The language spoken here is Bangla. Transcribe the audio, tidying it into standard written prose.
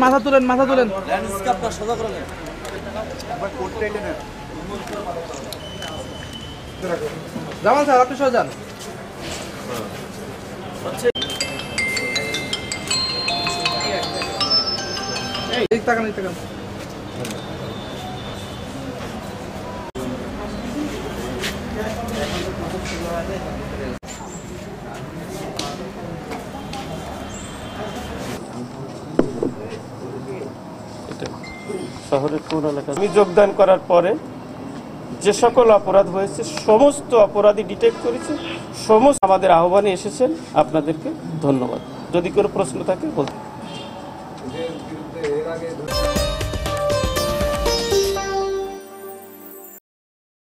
মাথা তুলেন, মাথা তুলেন। জামান স্যার, আপনি সরে যান। তাকান, তাকান। শহরের কোন এলাকা আমি যোগদান করার পরে যে সকল অপরাধ হয়েছে সমস্ত অপরাধী ডিটেক্ট করেছে, সমস্ত আমাদের আহ্বানে এসেছেন। আপনাদেরকে ধন্যবাদ। যদি কোনো প্রশ্ন থাকে বলতে।